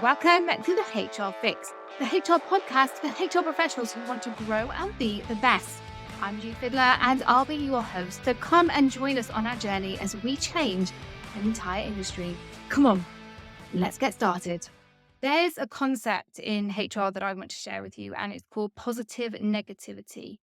Welcome to the HR Fix, the HR podcast for HR professionals who want to grow and be the best. I'm Jude Fidler and I'll be your host. So come and join us on our journey as we change an entire industry. Come on, let's get started. There's a concept in HR that I want to share with you, and it's called positive negativity.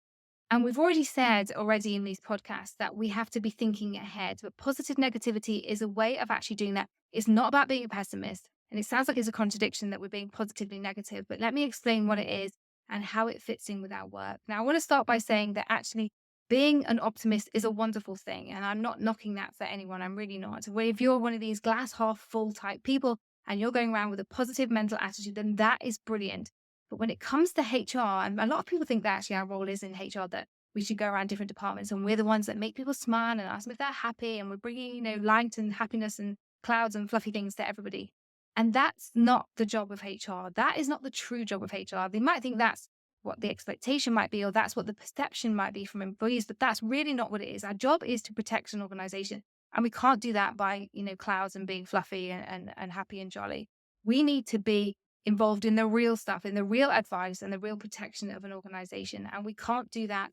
And we've already said in these podcasts that we have to be thinking ahead, but positive negativity is a way of actually doing that. It's not about being a pessimist. And it sounds like it's a contradiction that we're being positively negative, but let me explain what it is and how it fits in with our work. Now, I want to start by saying that actually being an optimist is a wonderful thing. And I'm not knocking that for anyone. I'm really not. If you're one of these glass half full type people and you're going around with a positive mental attitude, then that is brilliant. But when it comes to HR, and a lot of people think that actually our role is in HR, that we should go around different departments and we're the ones that make people smile and ask them if they're happy, and we're bringing, light and happiness and clouds and fluffy things to everybody. And that's not the job of HR. That is not the true job of HR. They might think that's what the expectation might be, or that's what the perception might be from employees, but that's really not what it is. Our job is to protect an organization. And we can't do that by, clouds and being fluffy and happy and jolly. We need to be involved in the real stuff, in the real advice and the real protection of an organization. And we can't do that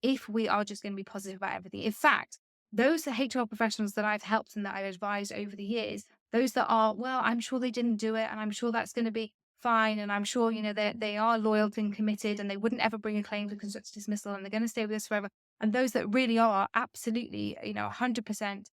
if we are just going to be positive about everything. In fact, those HR professionals that I've helped and that I've advised over the years, those that are, well, I'm sure they didn't do it and I'm sure that's going to be fine. And I'm sure, they are loyal and committed and they wouldn't ever bring a claim for constructive dismissal and they're going to stay with us forever. And those that really are absolutely, 100%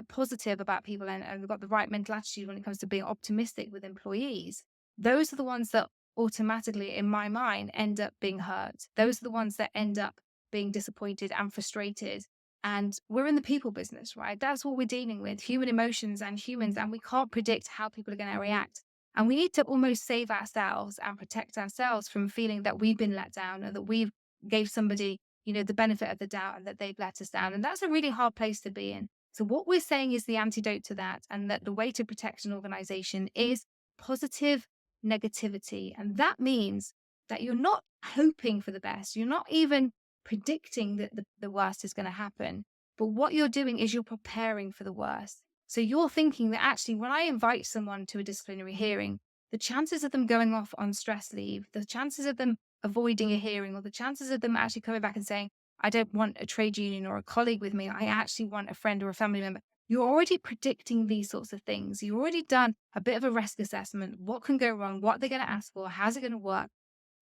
positive about people and have got the right mental attitude when it comes to being optimistic with employees, those are the ones that automatically, in my mind, end up being hurt. Those are the ones that end up being disappointed and frustrated. And we're in the people business, right? That's what we're dealing with, human emotions and humans, and we can't predict how people are going to react. And we need to almost save ourselves and protect ourselves from feeling that we've been let down or that we've gave somebody, the benefit of the doubt and that they've let us down. And that's a really hard place to be in. So what we're saying is the antidote to that, and that the way to protect an organization is positive negativity. And that means that you're not hoping for the best. You're not even predicting that the worst is going to happen. But what you're doing is you're preparing for the worst. So you're thinking that actually, when I invite someone to a disciplinary hearing, the chances of them going off on stress leave, the chances of them avoiding a hearing, or the chances of them actually coming back and saying, I don't want a trade union or a colleague with me, I actually want a friend or a family member. You're already predicting these sorts of things. You've already done a bit of a risk assessment. What can go wrong? What are they going to ask for? How's it going to work?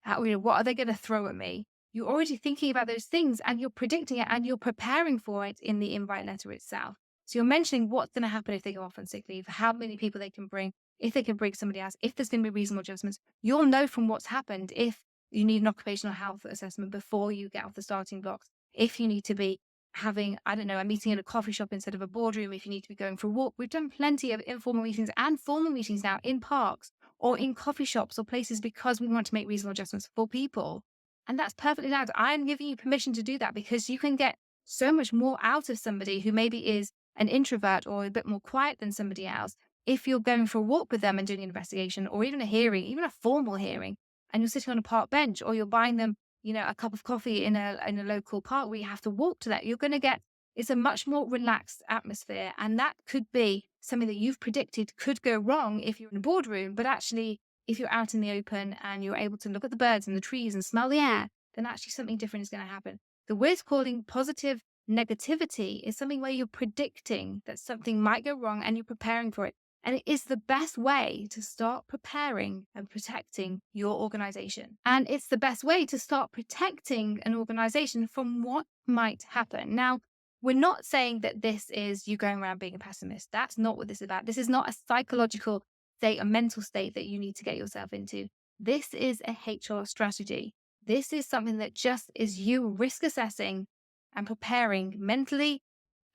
What are they going to throw at me? You're already thinking about those things and you're predicting it and you're preparing for it in the invite letter itself. So you're mentioning what's going to happen if they go off on sick leave, how many people they can bring, if they can bring somebody else, if there's going to be reasonable adjustments. You'll know from what's happened if you need an occupational health assessment before you get off the starting blocks, if you need to be having, a meeting in a coffee shop instead of a boardroom, if you need to be going for a walk. We've done plenty of informal meetings and formal meetings now in parks or in coffee shops or places because we want to make reasonable adjustments for people. And that's perfectly allowed. I'm giving you permission to do that because you can get so much more out of somebody who maybe is an introvert or a bit more quiet than somebody else if you're going for a walk with them and doing an investigation or even a hearing, even a formal hearing, and you're sitting on a park bench or you're buying them, a cup of coffee in a local park where you have to walk to that. You're going to get, it's a much more relaxed atmosphere. And that could be something that you've predicted could go wrong if you're in a boardroom, but actually if you're out in the open and you're able to look at the birds and the trees and smell the air, then actually something different is going to happen. The we're calling positive negativity is something where you're predicting that something might go wrong and you're preparing for it. And it is the best way to start preparing and protecting your organization. And it's the best way to start protecting an organization from what might happen. Now, we're not saying that this is you going around being a pessimist. That's not what this is about. This is not a psychological state, a mental state that you need to get yourself into. This is a HR strategy. This is something that just is you risk assessing and preparing mentally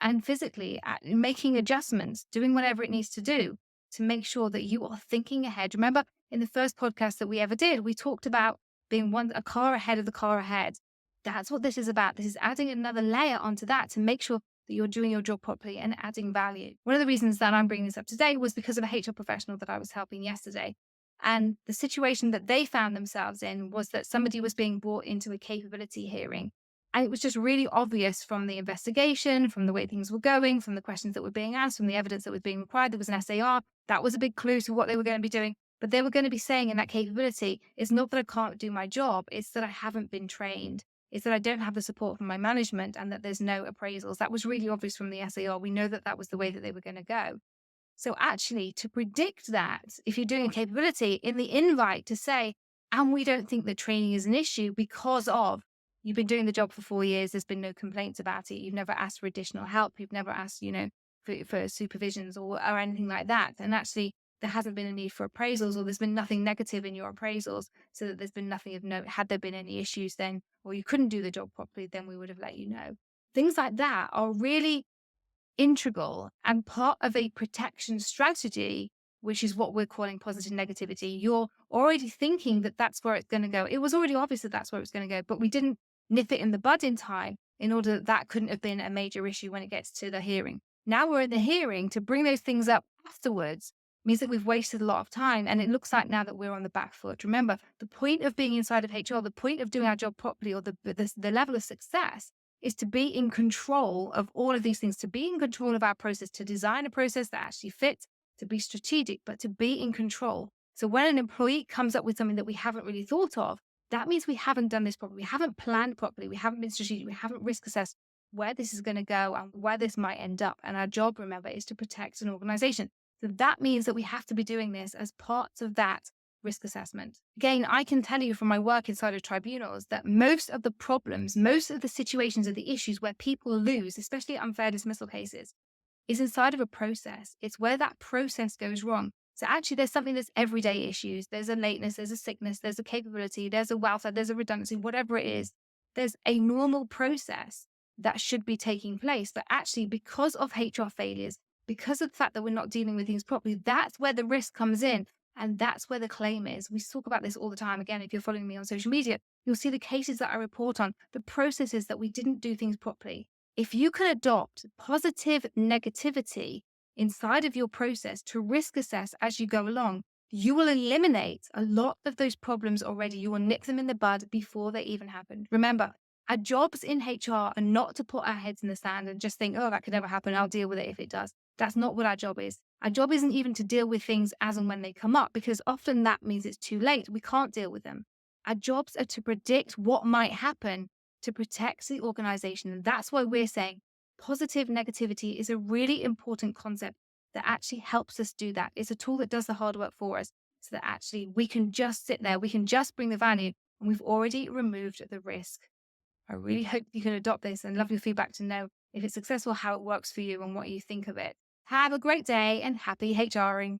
and physically, making adjustments, doing whatever it needs to do to make sure that you are thinking ahead. Remember, in the first podcast that we ever did, we talked about being a car ahead of the car ahead. That's what this is about. This is adding another layer onto that to make sure that you're doing your job properly and adding value. One of the reasons that I'm bringing this up today was because of a HR professional that I was helping yesterday. And the situation that they found themselves in was that somebody was being brought into a capability hearing. And it was just really obvious from the investigation, from the way things were going, from the questions that were being asked, from the evidence that was being required. There was an SAR. That was a big clue to what they were going to be doing. But they were going to be saying in that capability, it's not that I can't do my job, it's that I haven't been trained. It's that I don't have the support from my management and that there's no appraisals. That was really obvious from the SAR. We know that that was the way that they were going to go. So actually, to predict that, if you're doing a capability in the invite to say, and we don't think that training is an issue because of you've been doing the job for 4 years, there's been no complaints about it, you've never asked for additional help, you've never asked, for supervisions or anything like that. And actually, there hasn't been a need for appraisals, or there's been nothing negative in your appraisals, so that there's been nothing of note. Had there been any issues then, or you couldn't do the job properly, then we would have let you know. Things like that are really integral and part of a protection strategy, which is what we're calling positive negativity. You're already thinking that that's where it's going to go. It was already obvious that that's where it's going to go, but we didn't nip it in the bud in time in order that that couldn't have been a major issue when it gets to the hearing. Now we're in the hearing. To bring those things up afterwards means that we've wasted a lot of time. And it looks like now that we're on the back foot. Remember, the point of being inside of HR, the point of doing our job properly, or the level of success, is to be in control of all of these things, to be in control of our process, to design a process that actually fits, to be strategic, but to be in control. So when an employee comes up with something that we haven't really thought of, that means we haven't done this properly. We haven't planned properly. We haven't been strategic. We haven't risk assessed where this is going to go and where this might end up. And our job, remember, is to protect an organization. So that means that we have to be doing this as parts of that risk assessment. Again, I can tell you from my work inside of tribunals that most of the problems, most of the situations of the issues where people lose, especially unfair dismissal cases, is inside of a process. It's where that process goes wrong. So actually there's something that's everyday issues. There's a lateness, there's a sickness, there's a capability, there's a welfare, there's a redundancy, whatever it is. There's a normal process that should be taking place. But actually, because of HR failures, because of the fact that we're not dealing with things properly, that's where the risk comes in. And that's where the claim is. We talk about this all the time. Again, if you're following me on social media, you'll see the cases that I report on, the processes that we didn't do things properly. If you can adopt positive negativity inside of your process to risk assess as you go along, you will eliminate a lot of those problems already. You will nip them in the bud before they even happen. Remember, our jobs in HR are not to put our heads in the sand and just think, oh, that could never happen. I'll deal with it if it does. That's not what our job is. Our job isn't even to deal with things as and when they come up, because often that means it's too late. We can't deal with them. Our jobs are to predict what might happen to protect the organization. And that's why we're saying positive negativity is a really important concept that actually helps us do that. It's a tool that does the hard work for us, so that actually we can just sit there, we can just bring the value, and we've already removed the risk. I really hope you can adopt this, and love your feedback to know if it's successful, how it works for you, and what you think of it. Have a great day and happy HRing.